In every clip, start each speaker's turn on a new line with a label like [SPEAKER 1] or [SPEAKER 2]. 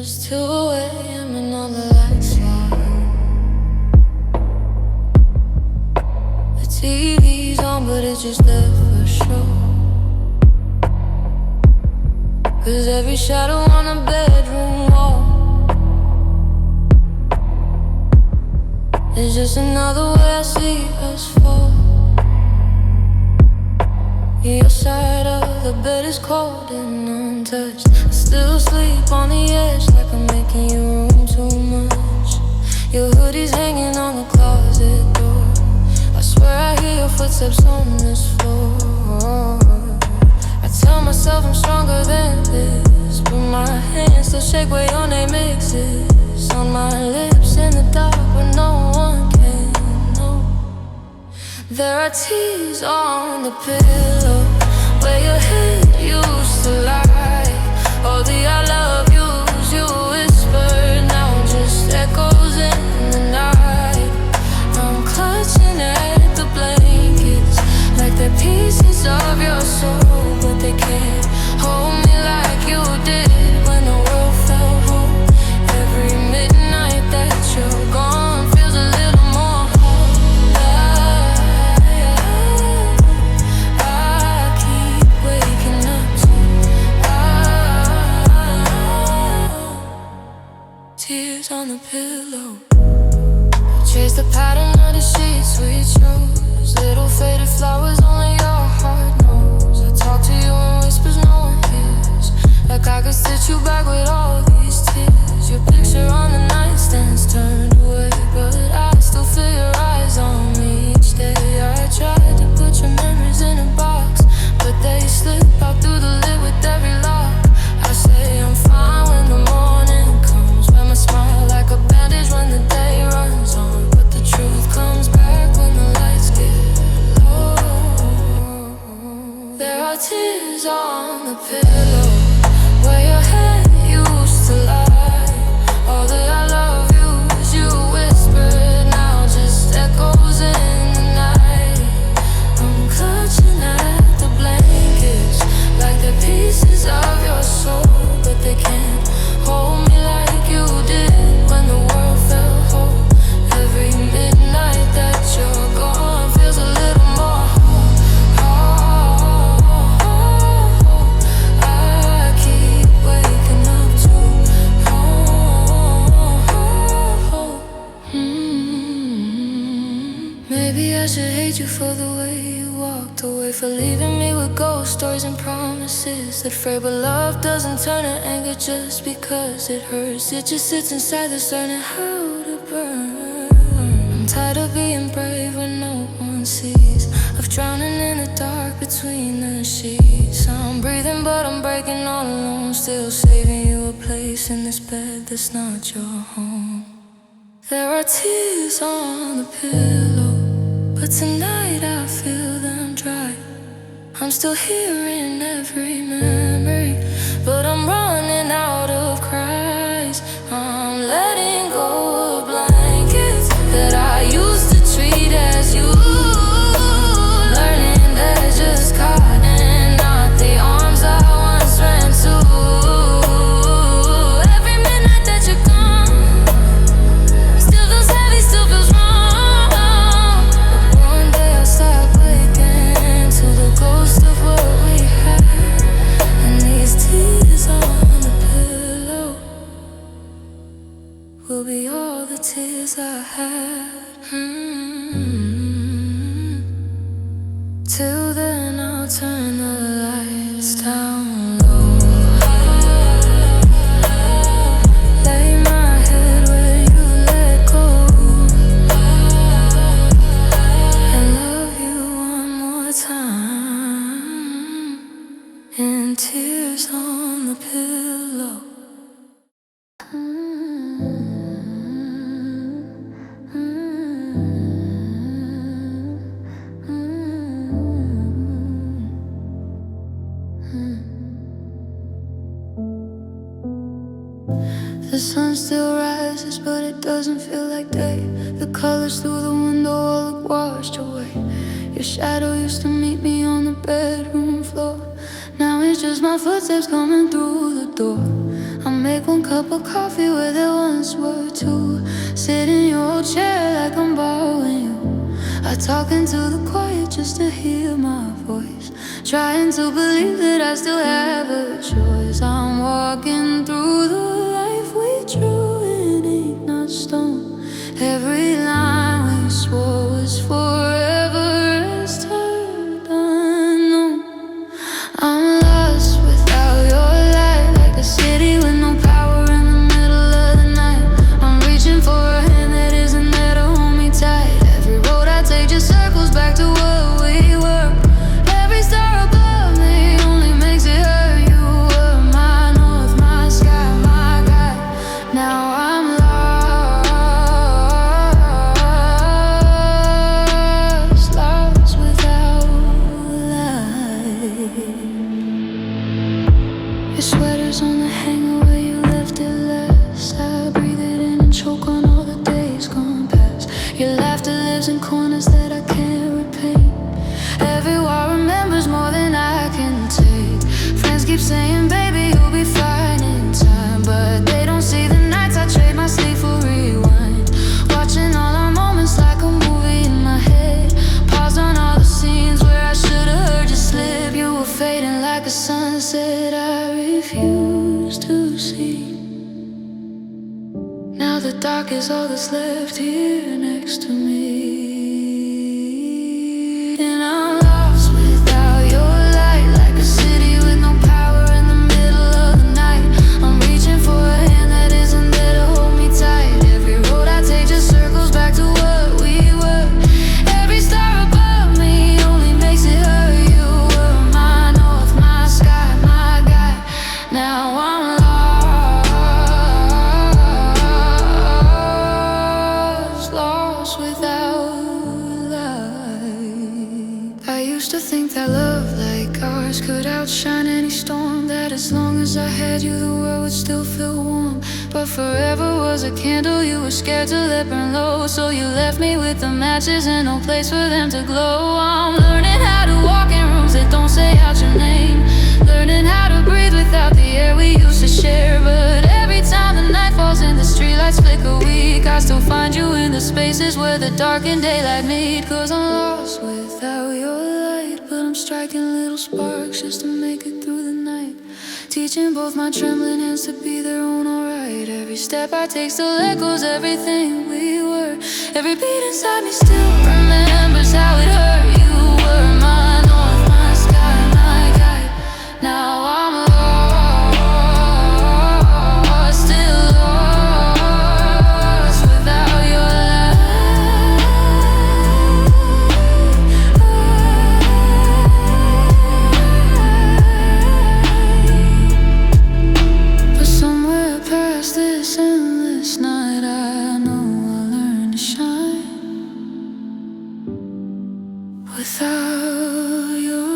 [SPEAKER 1] It's 2 a.m. and all the lights out. The TV's on, but it's just there for show. 'Cause every shadow on the bedroom wall is just another way I see us fall. Your side of the bed is cold and untouched. I still sleep on the edge like I'm making you room too much. Your hoodie's hanging on the closet door. I swear I hear your footsteps on this floor. I tell myself I'm stronger than this, but my hands still shake where your name exists. On my lips in the dark where no one can know. There are tears on the pillow where your head used to lie. All the I love yous you whispered now just echoes in the night. I'm clutching at the blankets like they're pieces of your soul, but they can't hold me like you did when the world fell home. Every midnight that you're gone feels a little more whole. I keep waking up to tears on the pillow. Chase the pattern of the sheets we chose. Little faded flowers only your heart knows. I talk to you in whispers no one hears, like I could stitch you back with all these tears. Your picture on the nightstand's turned away, but I still feel your eyes on me each day. I tried to put your memories in a box, but they slip out through the lid with every lock. I say I'm fine when the morning comes, wear my smile like a bandage when the day runs on. But the truth comes back when the lights get low. There are tears on the pillow where your head used to lie. All that I love yous you whispered now just echoes in the night. I'm clutching at the blankets like they're pieces of your soul, but they can't hold me like you did when the world fell whole. Every midnight that you're gone feels a little more whole. I keep waking up to maybe I should hate you for the way you walked away, for leaving me with ghost stories and promises that fray. But love doesn't turn to anger just because it hurts. It just sits inside that's learning how to burn. I'm tired of being brave when no one sees, of drowning in the dark between the sheets. I'm breathing but I'm breaking all alone, still saving you a place in this bed that's not your home. There are tears on the pillow, but tonight I feel them dry. I'm still hearing every memory, but I'm running out of cries. I'm letting go of blankets that I used to treat as you, learning they're just cotton, not the arms I once ran to. Every midnight that you're gone still feels heavy, still feels wrong. But one day I'll stop waking to the ghost of what we had, and these tears on the pillow will be all the tears I had. Till then I'll turn the lights down low. Lay my head where you let go, and love you one more time in tears on the pillow. The sun still rises, but it doesn't feel like day. The colors through the window all look washed away. Your shadow used to meet me on the bedroom floor. Now it's just my footsteps coming through the door. I'm make one cup of coffee where there once were two. Sit in your old chair like I'm borrowing you. I talk into the quiet just to hear my voice, trying to believe that I still have a choice. I'm walking through the life we drew in ink, not stone. Every line we swore was forever has turned unknown. I'm lost without your light, like a city with no power in the middle of the night. I'm reaching for a hand that isn't there to hold me tight. Every road I take just circles back to what we were. Every star above me only makes it hurt. You were my north, my sky, my guide. Now I'm lost without light. Your sweater's on the hanger where you left it last. I breathe it in and choke on all the days gone past. Your laughter lives in corners that I can't repaint. Every wall remembers more than I can take. Friends keep saying, baby, you'll be fine in time, but they don't see the nights I trade my sleep for rewind. Watching all our moments like a movie in my head. Paused on all the scenes where I should've heard you slip. You were fading like a sunset I refuse to see. Now the dark is all that's left here next to me. And I'm lost without your light, like a city with no power in the middle of the night. I'm reaching for a hand that isn't there to hold me tight. Every road I take just circles back to what we were. Every star above me only makes it hurt. You were my north, my sky, my guide. Now I'm lost without light. I used to think that love like ours could outshine any storm, that as long as I had you the world would still feel warm. But forever was a candle you were scared to let burn low, so you left me with the matches and no place for them to glow. I'm learning how to walk in rooms that don't say out your name, learning how to breathe without the air we used to share. But every time the night falls and the streetlights flicker weak, I still find you in the spaces where the dark and daylight meet. Cause I'm lost without your light, but I'm striking little sparks just to make it through the night, teaching both my trembling hands to be their own alright. Every step I take still echoes everything we were. Every beat inside me still remembers how it hurt. You were my north, my sky, my guide. Now I'm lost, still lost without your light. But somewhere past this endless night, I know I'll learn to shine without your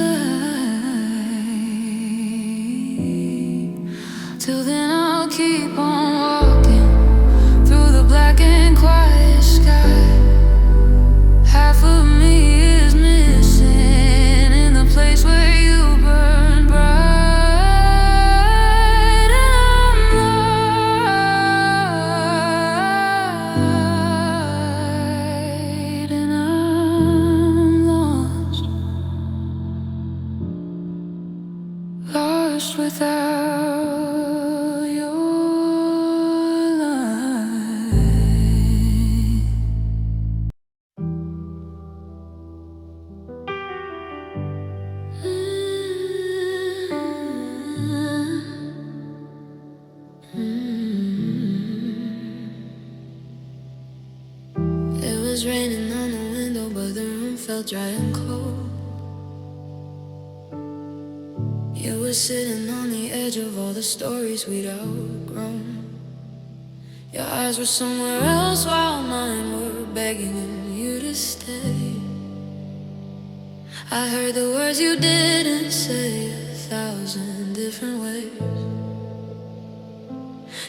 [SPEAKER 1] light. Till then I'll keep on walking through the black and quiet sky. Half of me is missing in the place where you burn bright. And I'm lost without your light. It was raining on the window, but the room felt dry and cold. You were sitting on the edge of all the stories we'd outgrown. Your eyes were somewhere else while mine were begging you to stay. I heard the words you didn't say 1,000 different ways.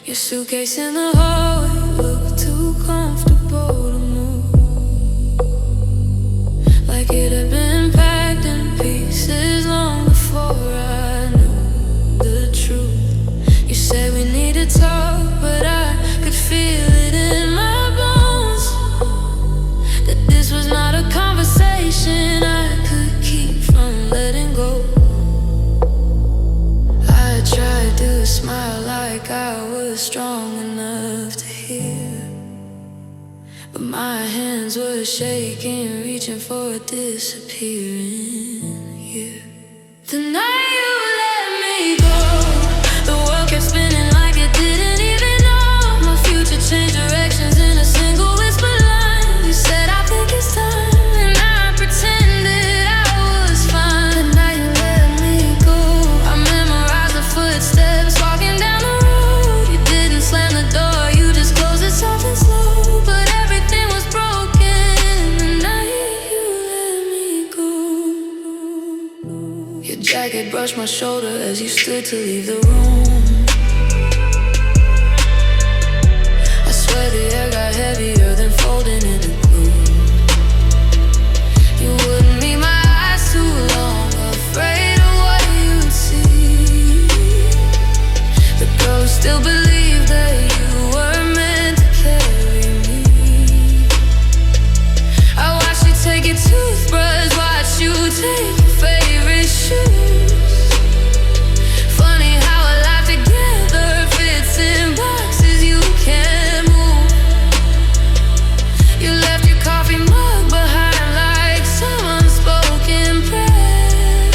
[SPEAKER 1] Your suitcase in the hallway looked too comfortable to move, like it had been packed in pieces long before I knew the truth. You said hands were shaking, reaching for a disappearing year. The night you let me go, the world kept spinning like it didn't even know. My future changed directions in a single whisper line. You said I think it's time, and I pretended I was fine. The night you let me go, I memorized the footsteps walking down the road. You didn't slam the door, you just closed it soft and slow. But everything was broken the night you let me go. Your jacket brushed my shoulder as you stood to leave the room. I swear the air got heavier than folding in the gloom. You wouldn't meet my eyes too long, afraid of what you'd see. The girl still believed that you were meant to carry me. I watched you take your toothbrush, watched you take your favorite shoes. Funny how a life together fits in boxes you can't move. You left your coffee mug behind like some unspoken prayer.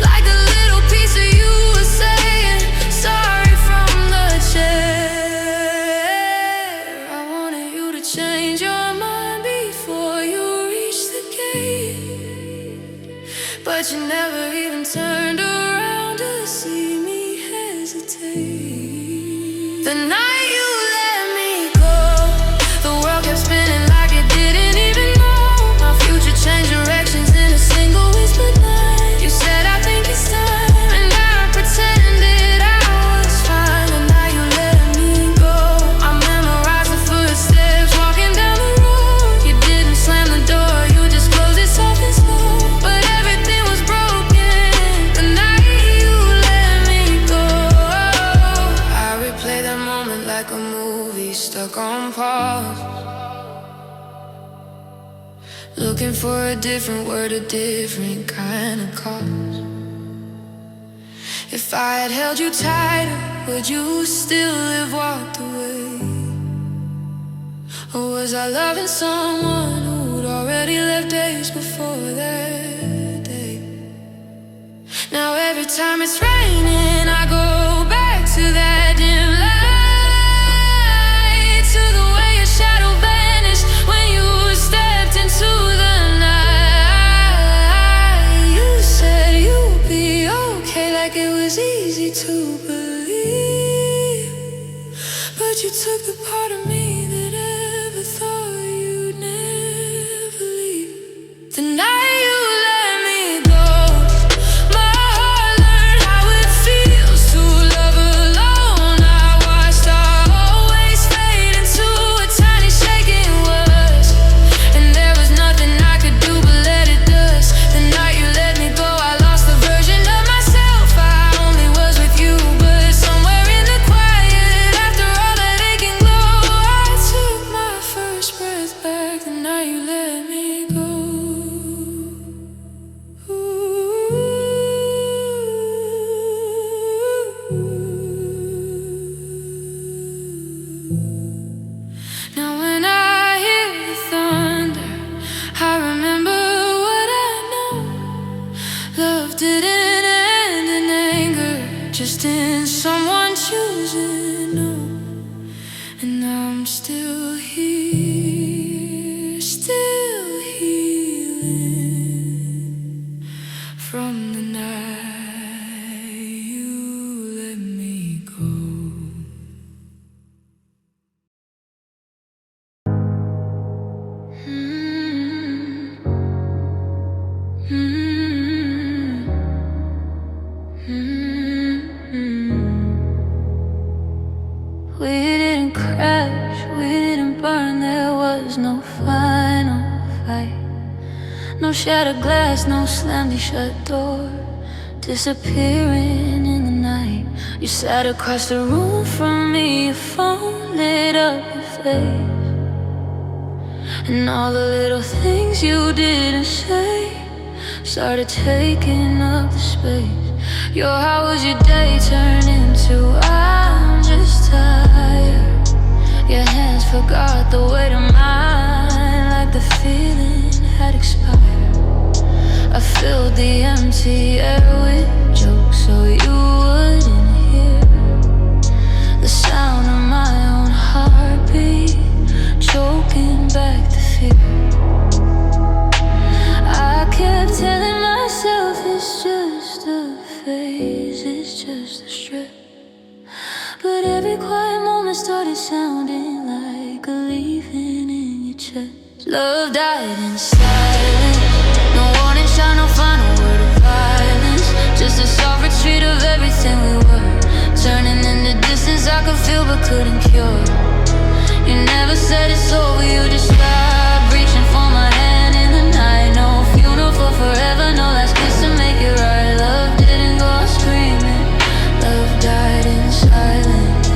[SPEAKER 1] Like a little piece of you was saying sorry from the chair. I wanted you to change your mind before you reach the gate, but you never even turned around to see me hesitate. The night you let me go, the world kept spinning like it didn't even know. My future changed directions in a single whispered line. You said I think it's time, and I pretended I was fine. The night you let me go, I memorized the footsteps walking down the road. You didn't slam the door, you just closed it soft and slow. But everything was broken the night you let me go. I replay that moment like a movie stuck on pause, looking for a different word, a different kind of cause. If I had held you tighter, would you still have walked away? Or was I loving someone who'd already left days before that day? Now every time it's raining, I go back to that dim light, to the way your shadow vanished when you stepped into the night. You said you'd be okay, like it was easy to believe, but you took the part of me that ever thought you'd never leave. The night you let me go, my heart learned how it feels to love alone. I watched our always fade into a tiny shaking was, and there was nothing I could do but let it dust. The night you let me go, I lost the version of myself I only was with you. But somewhere in the quiet, after all that aching glow, I took my first breath back the night you let me go. Now when I hear the thunder, I remember what I know. Love didn't end in anger, just in someone choosing no. And I'm still here, still healing from the night you let me go. We didn't crash, we didn't burn, there was no final fight. No shattered glass, no slammed shut door, disappearing in the night. You sat across the room from me, your phone lit up your face, and all the little things you didn't say started taking up the space. Yo, how was your day turned into I'm just tired. Your hands forgot the weight of mine. said love died in silence. No warning shot, no final word of violence. Just a soft retreat of everything we were. Turning into distance I could feel but couldn't cure. You never said it's over, you just stopped reaching for my hand in the night. No funeral for forever, no last kiss to make it right. Love didn't go out screaming, love died in silence.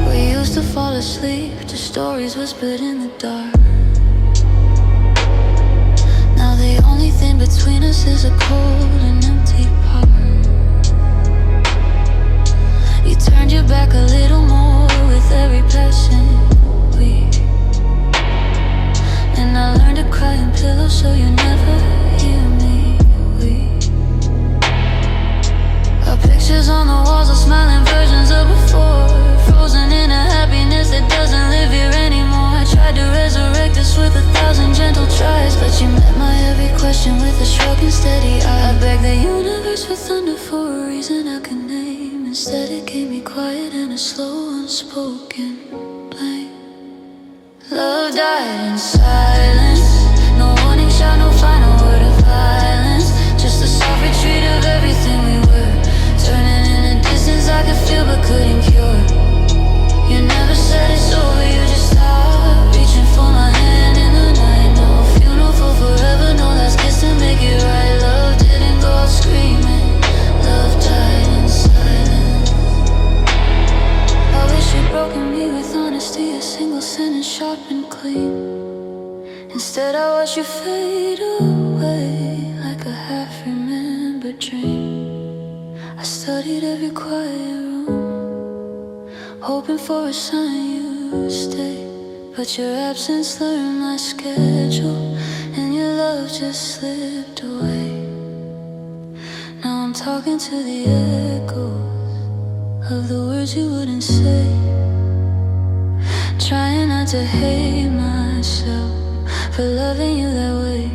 [SPEAKER 1] We used to fall asleep to stories whispered in the dark. Now the only thing between us is a cold and empty park. You turned your back a little more with every passing week, and I learned to cry in pillows so you never hear me weep. Our pictures on the walls are smiling versions of before, frozen in a happiness that doesn't live here anymore. I tried to resurrect us with 1,000 gentle tries, but you met my every question with a shrug and steady eye. I begged the universe for thunder for a reason I could name. Instead it gave me quiet and a slow unspoken blame. Love died in silence. No warning shot, no final word of violence. Just a soft retreat of everything we were. Turning in a distance I could feel but couldn't cure. You never said it's over, you just stopped reaching for my hand in the night. No funeral for forever, no last kiss to make it right. Love didn't go out screaming, love died in silence. I wish you'd broken me with honesty, a single sentence sharp and clean. Instead I watched you fade away like a half-remembered dream. I studied every quiet room, hoping for a sign you'd stay, but your absence slurred my schedule, and your love just slipped away. Now I'm talking to the echoes of the words you wouldn't say, trying not to hate myself for loving you that way.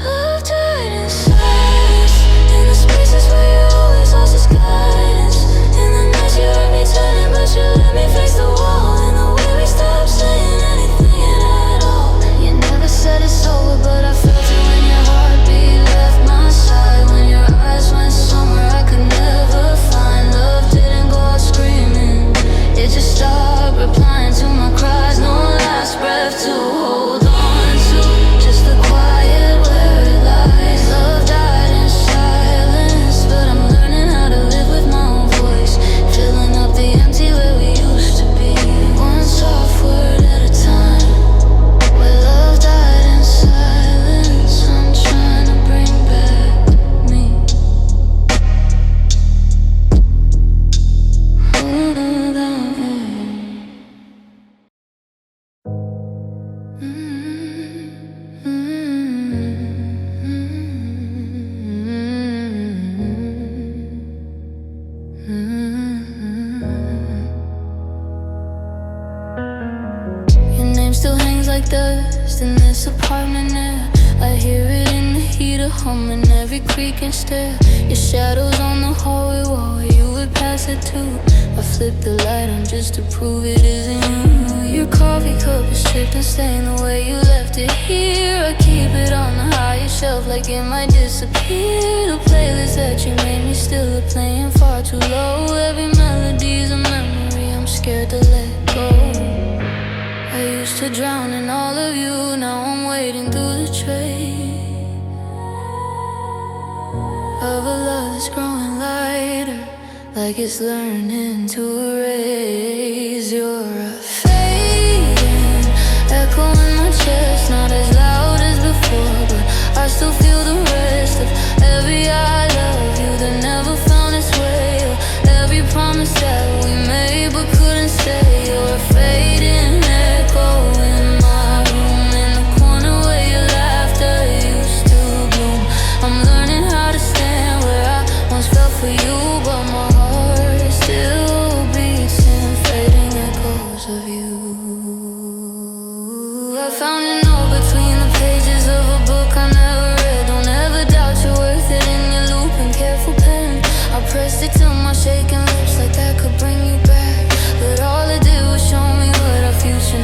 [SPEAKER 1] Love died in silence, in the spaces where you always lost its guidance. In the nights you heard me turning, but you let me face the wall. In the way we stopped saying anything at all. You never said it's over, but I felt it when your heartbeat left my side. When your eyes went somewhere I could never find. Love didn't go out screaming, it just stopped replying to my cries. No last breath to hold on to, just the quiet where it lies. Love died in silence, but I'm learning how to live with my own voice, filling up the empty where we used to be, one soft word at a time. Where love died in silence, I'm trying to bring back me. Your name still hangs like dust in this apartment now. I hear it in the heat, humming every creak and stair. Your shadow's on the hallway wall where you would pass it too. I flip the light on just to prove it isn't you. Your coffee cup is chipped and stained the way you left it here. I keep it on the highest shelf like it might disappear. The playlist that you made me still playing far too low. Every melody's a memory I'm scared to let go. I used to drown in all of you, now I'm wading through the train of a love that's growing lighter, like it's learning to erase. You're a fading echo in my chest, not as loud as before, but I still feel the rest of every I love you that never found its way, or every promise that we made but couldn't stay. You're a fading echo in my room, in the corner where your laughter used to bloom. I'm learning how to stand where I once felt for you, but my heart still beats in fading echoes of you. I found a note between the pages of a book I never read. Don't ever doubt your worth, it in your looping careful pen. I pressed it to my shaking lips like that could bring you back, but all it did was show me what our future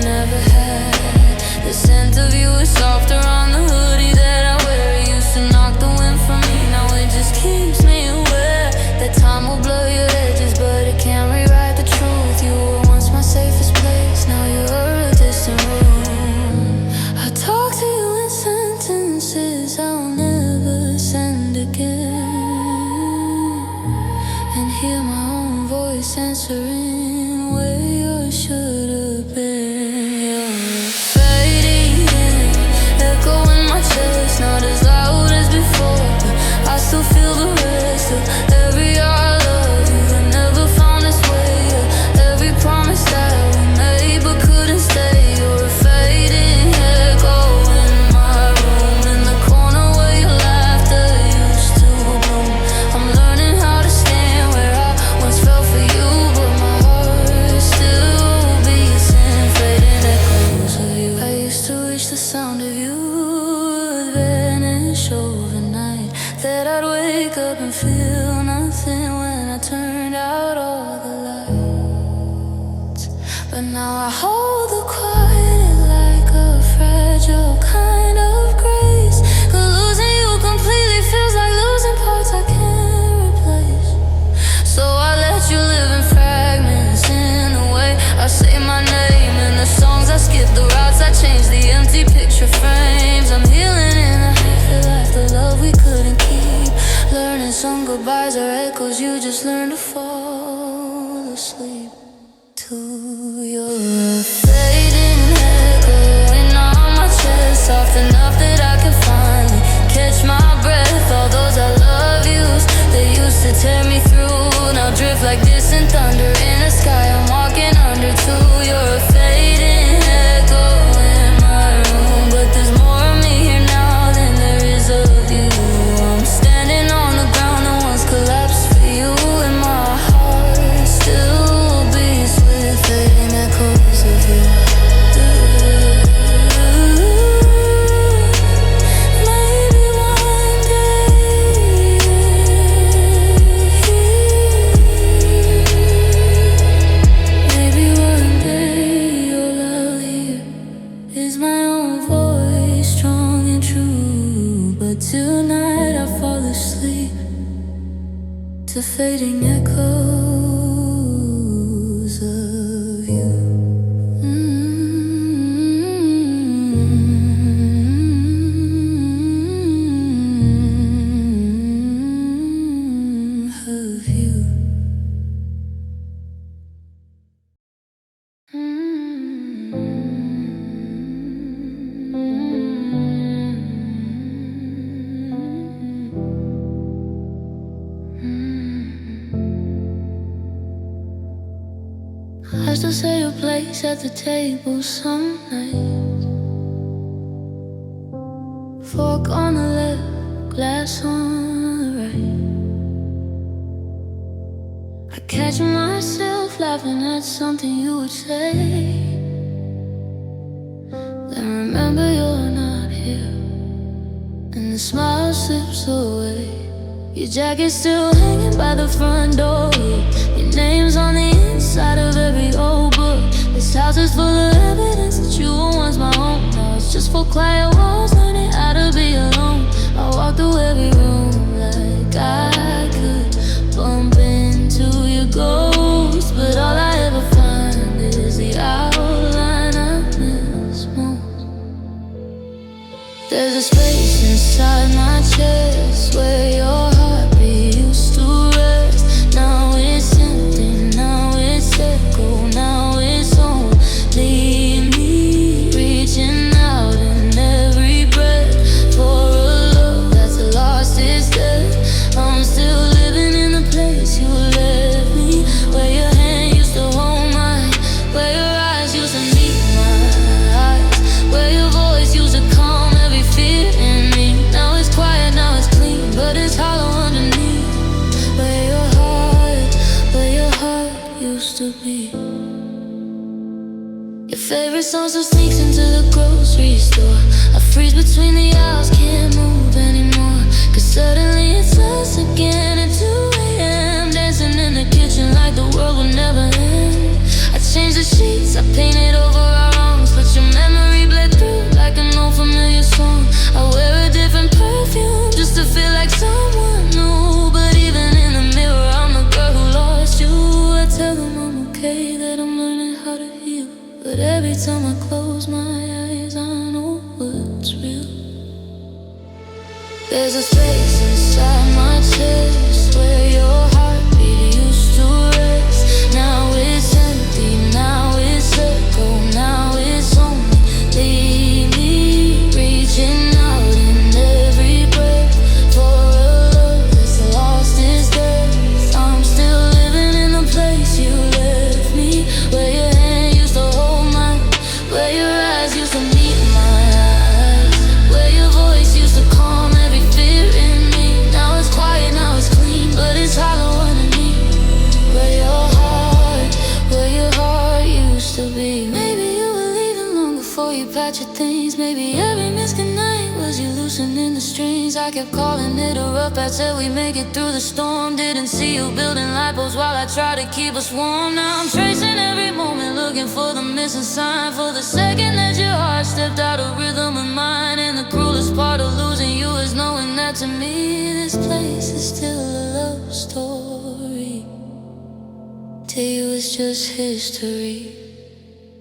[SPEAKER 1] goodbyes are echoes, you just learn to fall asleep to your fading echoing on my chest, soft enough that I can finally catch my breath. All those I love yous, they used to tear me through, now drift like distant thunder in the sky. I'm walking under to your fading echo in my room, but there's more of me here now than there is of you. I'm standing on the ground that once collapsed for you, and my heart still beats with fading echoes of you. Maybe one day, maybe one day all I'll hear is my own voice, strong and true. But tonight I fall asleep to fading echoes of you. Of you. I still say your place at the table some nights. Fork on the left, glass on the right. I catch myself laughing at something you would say, then remember you're not here, and the smile slips away. Your jacket's still hanging by the front door. Your name's on the inside of every old book. This house is full of evidence that you were once my own. Now it's just for quiet walls, learning how to be alone. I walk through every room like I could bump into your ghost, but all I ever find is the outline I miss most. There's a space inside my chest where your heartbeat used to rest. Now it's empty, now it's echo, now it's only me reaching out in every breath for a love that's lost its depth. I'm still living in the place you left me, where your hand used to hold mine, where your eyes used to meet my eyes, where your voice used to calm every fear in me. Now it's quiet, now it's clean, but it's hollow underneath, where your heart used to be. Your favorite song still sneaks into the grocery store. I freeze between the aisles, can't move anymore, 'cause suddenly it's us again at 2 a.m. dancing in the kitchen like the world will never end. I changed the sheets, I painted over our wrongs, but your memory bled through like an old familiar song. I wear a different perfume just to feel like someone new, but even in the mirror I'm the girl who lost you. I tell them I'm okay, that I'm learning how to heal, but every time I close my eyes I know what's real. There's a space inside my chest where your heartbeat used to rest. Now it's empty, now it's echo, now it's only me reaching out in every breath for a love that's lost its depth. I'm still living in the place you left me, where your hand used to hold mine, where your eyes used to meet my eyes, where your voice used to calm every fear in me. Now it's quiet, now it's clean, but it's hollow underneath, where your heart used to be. Maybe you were leaving long before you packed your things. Maybe every missed goodnight was you loosening the strings. I kept calling it a rough patch till we make it through the storm. Didn't see you building light bulbs while I tried to keep us warm. Now I'm tracing every moment, looking for the missing sign, for the second that your heart stepped out of rhythm of mine. And the cruelest part of losing you is knowing that to me this place is still a love story. To you it's just history.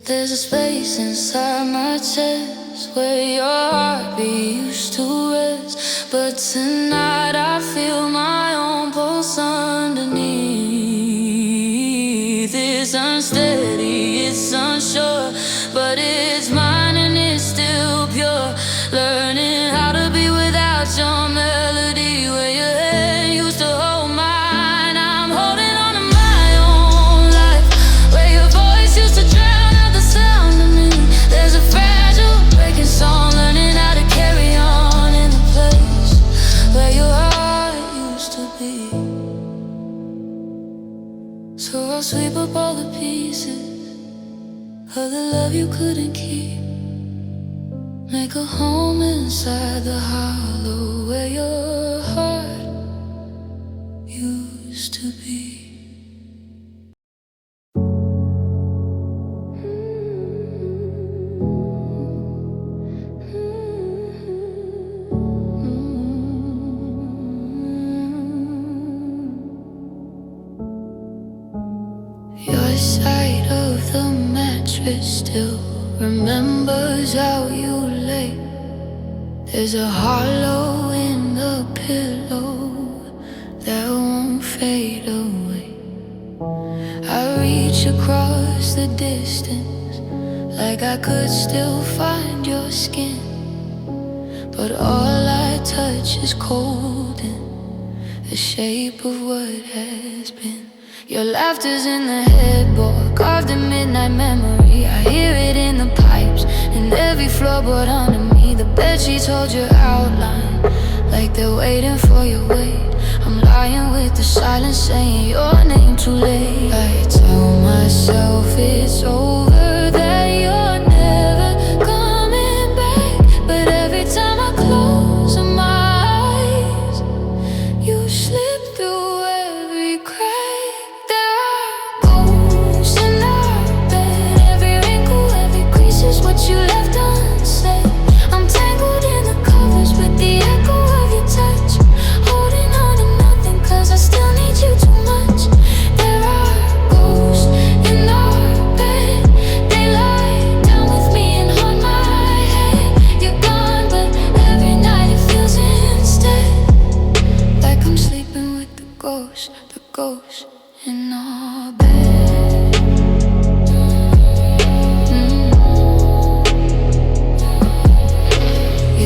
[SPEAKER 1] There's a space inside my chest where your heartbeat used to rest, but tonight I feel my own pulse make a home inside the hollow where your heart used to be. Your side of the mattress still remembers how you lay. There's a hollow in the pillow that won't fade away. I reach across the distance like I could still find your skin, but all I touch is cold and the shape of what has been. Your laughter's in the headboard, carved in midnight memory. I hear it in the pipes, and every floorboard under me. The bedsheets hold your outline, like they're waiting for your weight. I'm lying with the silence, saying your name too late. I tell myself it's over, that you're never coming back, but every time I close my eyes, you slip through every crack. What you left unsaid, I'm tangled in the covers with the echo of your touch, holding on to nothing cause I still need you too much. There are ghosts in our bed, they lie down with me and hold my head. You're gone, but every night it feels instead like I'm sleeping with the ghost in our bed.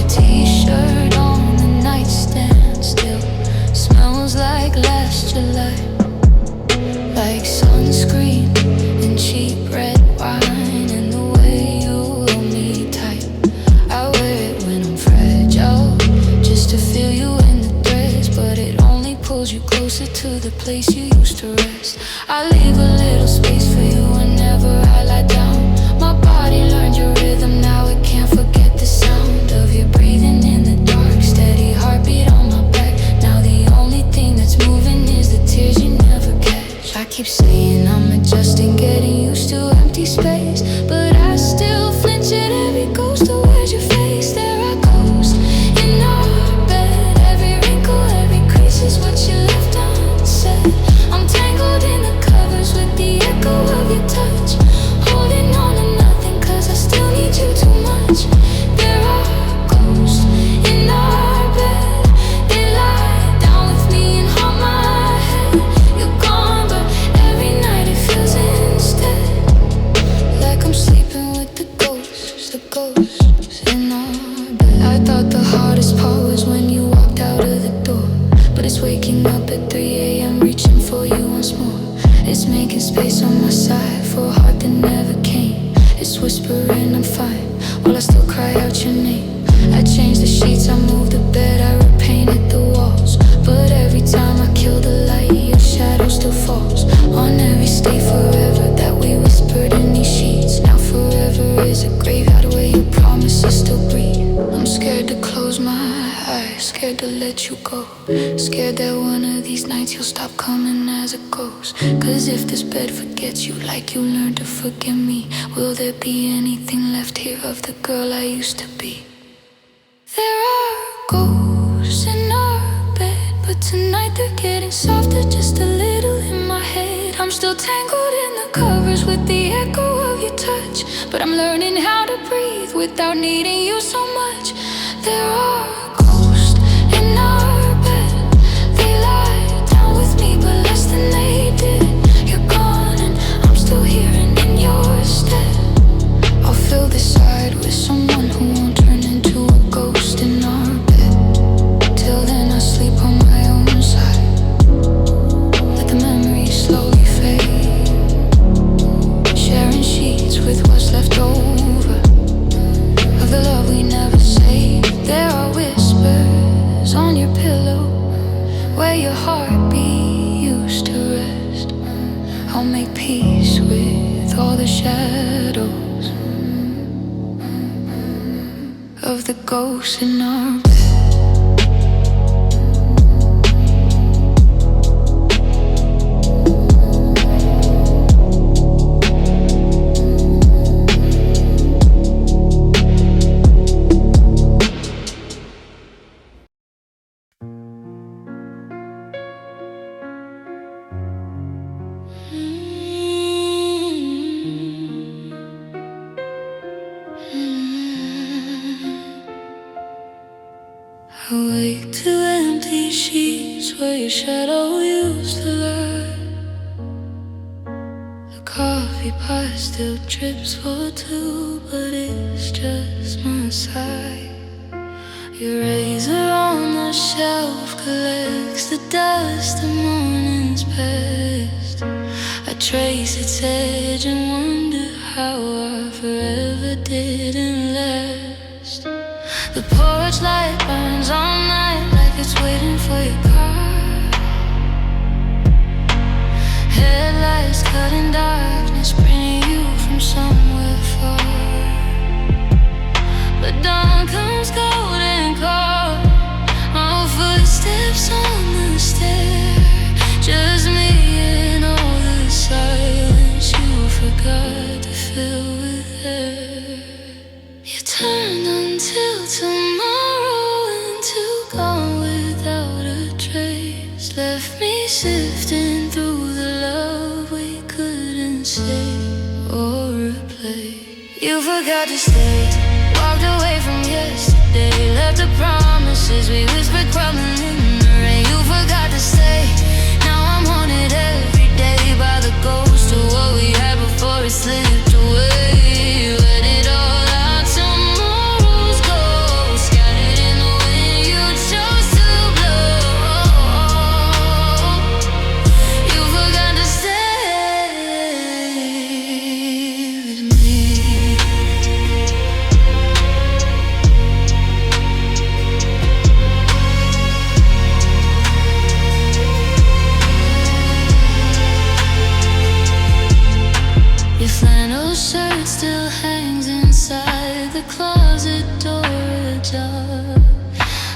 [SPEAKER 1] T-shirt on the nightstand still smells like last July, like sunscreen and cheap red wine, and the way you hold me tight. I wear it when I'm fragile, just to feel you in the dress, but it only pulls you closer to the place you used to rest. I leave a little space for you whenever I lie down. My body learned your rhythm, now it can't forget the sound of your breathing in the dark, steady heartbeat on my back. Now the only thing that's moving is the tears you never catch. I keep saying I'm adjusting, getting used to empty space, but I still flinch at every ghost who wears your face. There are ghosts in our bed, every wrinkle, every crease is what you left unsaid. I'm tangled in the covers with the echo of your touch, holding on to nothing cause I still need you too much. There are ghosts in our bed, they lie down with me and hold my head. You're gone, but every night it feels instead like I'm sleeping with the ghosts in our bed. I thought the hardest part was when you walked out of the door, but it's waking up at 3 a.m. reaching for you once more. It's making space on my side for a heart that never came. It's whispering I'm fine while I still cry out your name. I changed the sheets, I moved the bed, I repainted the walls, but every time I kill the light, your shadow still falls on every stay forever that we whispered in these sheets. Now forever is a graveyard where your promises still breathe. I'm scared to close my eyes, scared to let you go, scared that one of these nights you'll stop coming as a ghost. Cause if this bed forgets you like you learned to forgive me, will there be anything left here of the girl I used to be? There are ghosts in our bed, but tonight they're getting softer just a little in my head. I'm still tangled in the covers with the echo of your touch, but I'm learning how to breathe without needing you so much. There are ghosts in our bed, they lie down with me but less than they did. You're gone and I'm still here and in your stead. I'll fill this side with someone who won't turn into a ghost in our bed. Till then I sleep on my own side, let the memories slowly fade, sharing sheets with what's left over of the love we never saved. There are whispers on your pillow where your heartbeat used to rest. I'll make peace with all the shadows of the ghosts in our bed. Awake to empty sheets where your shadow used to lie. The coffee pot still drips for two, but it's just my sigh. Your razor on the shelf collects the dust of morning's past. I trace its edge and wonder how our forever didn't last. The porch light burns all night like it's waiting for your car. Headlights cut in darkness, bringing you from somewhere far. But dawn comes cold and cold, no footsteps on the stair. Just me and all the silence you forgot to fill with air. You turned until tomorrow into gone without a trace. Left me sifting through the love we couldn't save or replace. You forgot to stay, walked away from yesterday. Left the promises we whispered crumbling in the rain. You forgot to stay, now I'm haunted every day by the ghost of what we had before it slipped away. Let it all out, tomorrow's ghost scattered in the wind you chose to blow. You forgot to stay with me. Your flannel shirt still hangs inside the closet door ajar.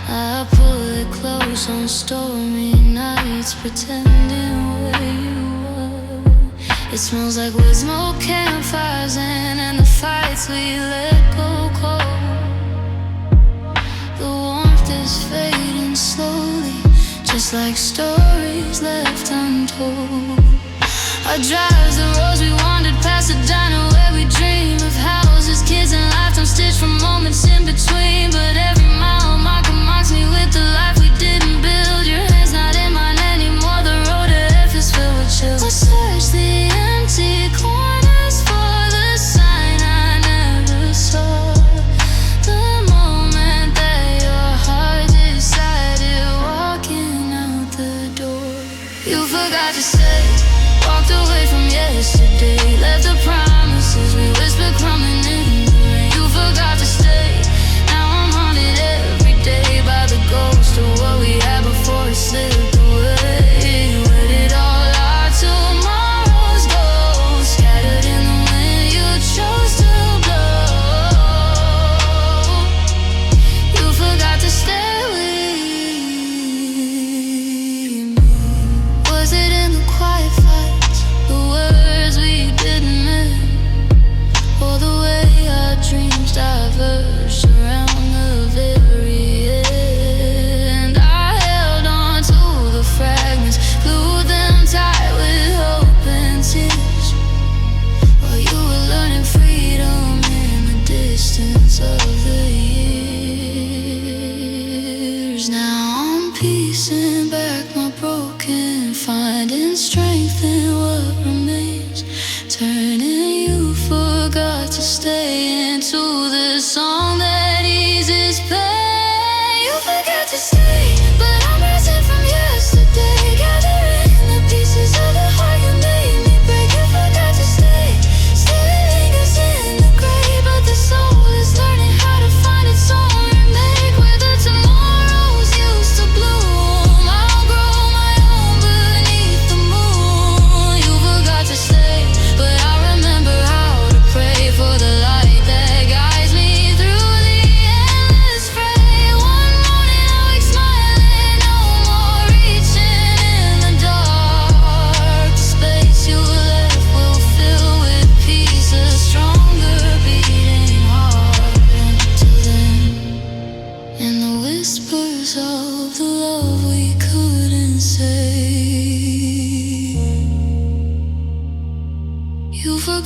[SPEAKER 1] I pull it close on stormy nights, pretending where you were. It smells like wood smoke, campfires, and the fights we let go cold. The warmth is fading slowly, just like stories left untold. Our drives, the roads we wandered past, the diner where we dream of houses, kids, and lifetime stitched from moments in between. But every mile marker marks me with the life we didn't build. Your hand's not in mine anymore, the road ahead is filled with chills. I search the empty corners for the sign I never saw. The moment that your heart decided walking out the door. You forgot to say, walked away from yesterday. Left the promises we whispered crumbling in the rain. You forgot to stay, now I'm haunted every day by the ghost of what we had before it slipped away. Let it all out, tomorrow's ghost scattered in the wind you chose to blow. You forgot to stay with me. Was it in the quiet fights, the words we didn't mean, or the way our dreams diverged around the very end? I held on to the fragments, glued them tight with hope and tears, while you were learning freedom in the distance of the years. Now I'm piecing back my broken, finding strength in what remains, turning you forgot to stay into the song that eases pain. You forgot to stay, but I'm rising from yesterday, gathering the pieces of the heart you made me break. You forgot to stay, still lingers in the grave, but the soul is learning how to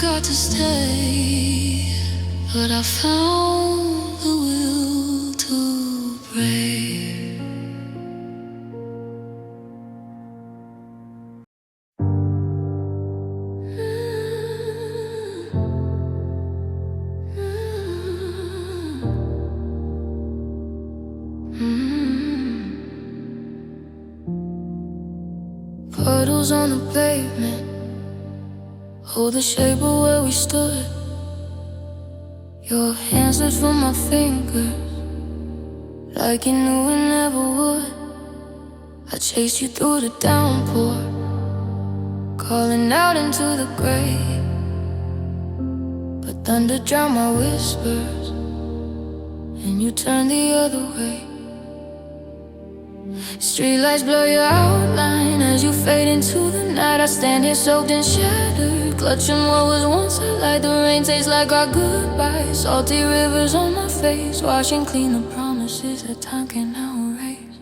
[SPEAKER 1] got to stay, but I found the will to pray. Puddles on the pavement hold the shape of where we stood. Your hands slid from my fingers like you knew it never would. I chased you through the downpour, calling out into the gray, but thunder drowned my whispers, and you turned the other way. Streetlights blur your outline as you fade into the night. I stand here soaked and shattered, clutching what was once a light. The rain tastes like our goodbyes, salty rivers on my face, washing clean the promises that time can now erase.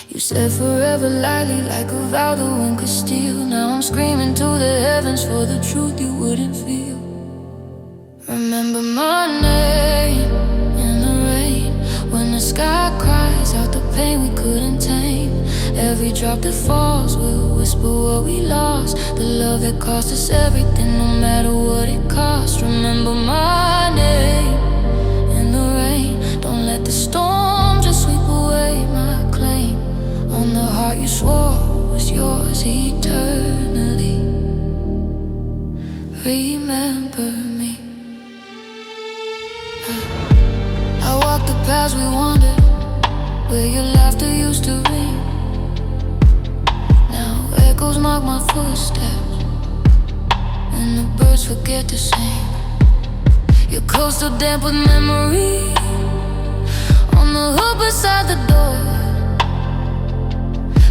[SPEAKER 1] You said forever lightly, like a vow the wind could steal. Now I'm screaming to the heavens for the truth you wouldn't feel. Remember my name in the rain, when the sky cries out the pain we couldn't tame. Every drop that falls will whisper what we lost, the love that cost us everything, no matter what it costs. Remember my name in the rain. Don't let the storm just sweep away my claim on the heart you swore was yours eternally. Remember me. I walked the paths we wandered, where your laughter used to ring. Now echoes mark my footsteps, and the birds forget to sing. Your coat still damp with memory on the hook beside the door.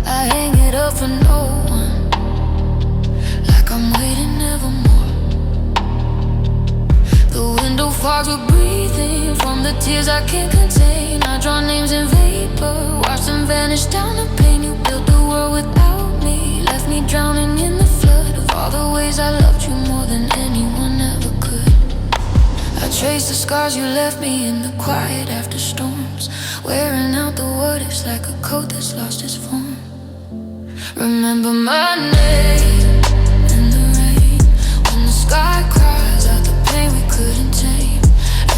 [SPEAKER 1] I hang it up for no one, like I'm waiting evermore. The window fogs were breathing from the tears I can't contain. I draw names in vapor, watch them vanish down the pain. You built the world without me, left me drowning in the flood of all the ways I loved you more than anyone ever could. I trace the scars you left me in the quiet after storms, wearing out the what ifs like a coat that's lost its form. Remember my name in the rain, when the sky cries out the pain we couldn't tame.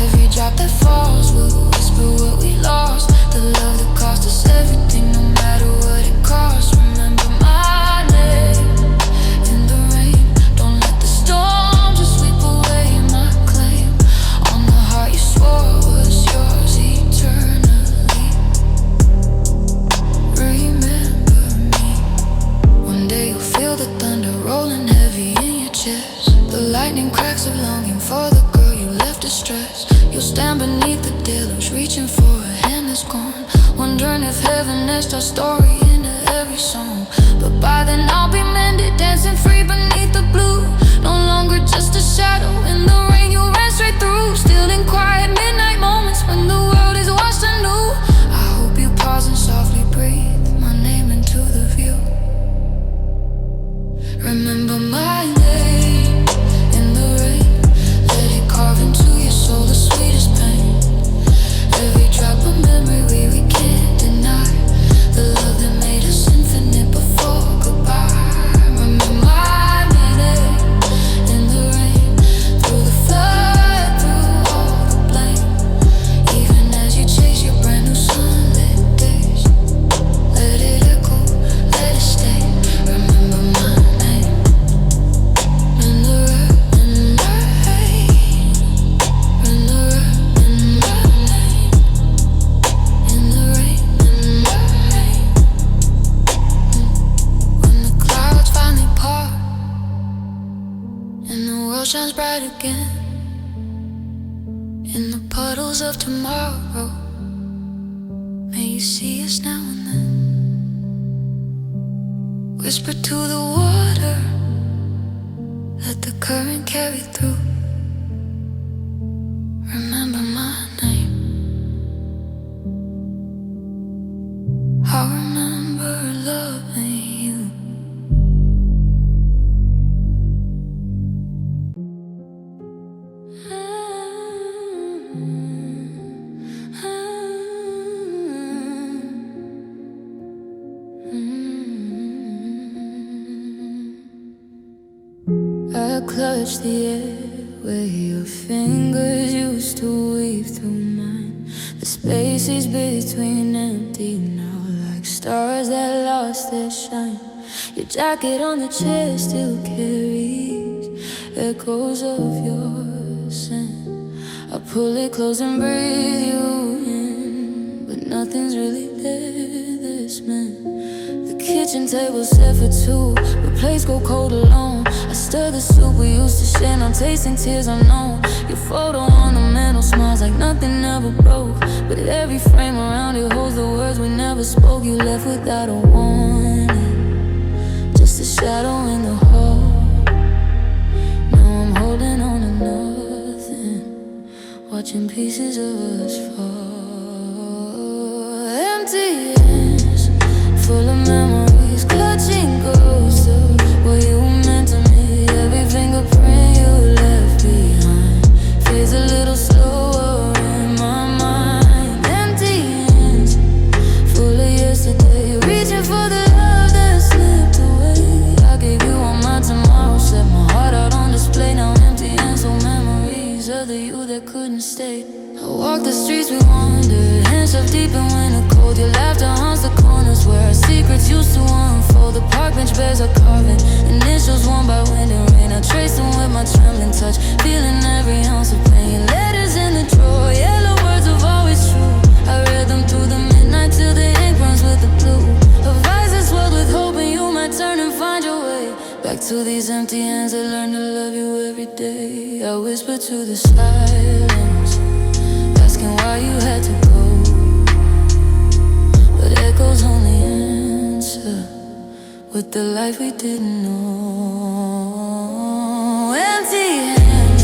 [SPEAKER 1] Every drop that falls will whisper what we lost, the love that cost us everything, no matter what it costs. Remember my name in the rain. Don't let the storm just sweep away my claim on the heart you swore was yours eternally. Remember me. One day you'll feel the thunder rolling heavy in your chest, the lightning cracks of longing for the girl you left distressed. You'll stand beneath the deluge, reaching for a hand that's gone, wondering if heaven etched our story into every song. But by then I'll be mended, dancing free beneath the blue, no longer just a shadow in the rain you ran straight through. Still in quiet midnight moments when the world is washed anew, I hope you pause and softly breathe my name into the view. Remember my name in the rain, let it carve into your soul the sweetest pain. Every drop of memory we can't deny, the love that made us infinite before goodbye. Remember my name in the rain, through the flood, through all the blame. Even as you chase your brand new sunlit days, let it echo, let it stay. Remember my name in the rain, in the rain, in the rain, in my name, in the rain, in the rain. When the clouds finally part and the world shines bright again, in the puddles of tomorrow, may you see us now and then. Whisper to the water, let the current carry through. Remember my name. I'll remember loving you. I clutch the air where your fingers used to weave through mine. The spaces between empty now, like stars that lost their shine. Your jacket on the chair still carries echoes of your scent. I pull it close and breathe you in, but nothing's really there this meant. The kitchen table set for two, but plates go cold alone. I stir the soup we used to share, now tasting tears unknown. Your photo on the mantle smiles like nothing ever broke, but every frame around it holds the words we never spoke. You left without a warning, just a shadow in the hall. Now I'm holding on to nothing, watching pieces of us fall. Empty hands, full of memories, clutching ghosts of what you meant to me. Every fingerprint you left behind fades a little slower in my mind. Empty hands, full of yesterday, reaching for the love that slipped away. I gave you all my tomorrow, set my heart out on display. Now empty hands, so memories of the you that couldn't stay. I walk the streets we wandered, hands shoved deep in winter cold. Your laughter haunts the corners where our secrets used to unfold. The park bench bears are carving initials worn by wind and rain. I trace them with my trembling touch, feeling every ounce of pain. Letters in the drawer, yellow words of always true. I read them through the midnight till the ink runs with the blue. Of eyes that swelled with hope, and you might turn and find your way back to these empty hands that learn to love you every day. I whisper to the silence, asking why you had to go, but echoes only answer with the life we didn't know. Empty hands,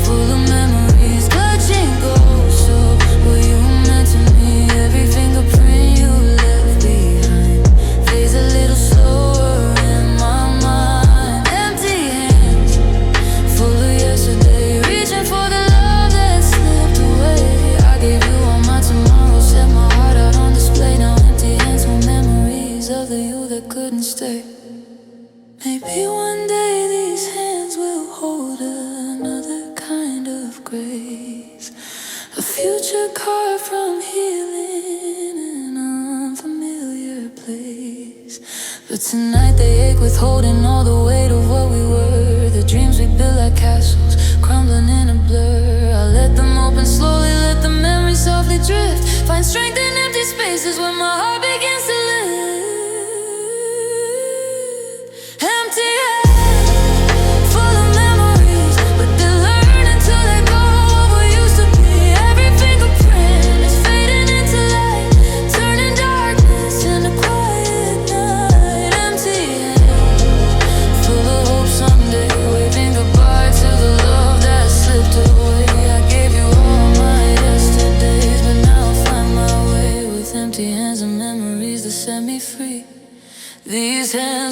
[SPEAKER 1] full of memories, clutching ghosts of what you meant to me. Every fingerprint you left behind fades a little slower in my mind. Empty hands, full of yesterday, reaching for the love that slipped away. I gave you all my tomorrow, set my heart out on display. Now empty hands, no memories of the you that couldn't stay. Maybe one day these hands will hold another kind of grace, a future carved from healing in an unfamiliar place. But tonight they ache with holding all the weight of what we were. The dreams we built like castles, crumbling in a blur. I let them open slowly, let the memories softly drift. Find strength in empty spaces where my heart begins to live. Empty hands, full of memories, but they're learning to let go of what used to be. Every fingerprint is fading into light, turning darkness into quiet night. Empty hands, full of hope someday, waving goodbye to the love that slipped away. I gave you all my yesterdays, but now I find my way with empty hands and memories that set me free. These hands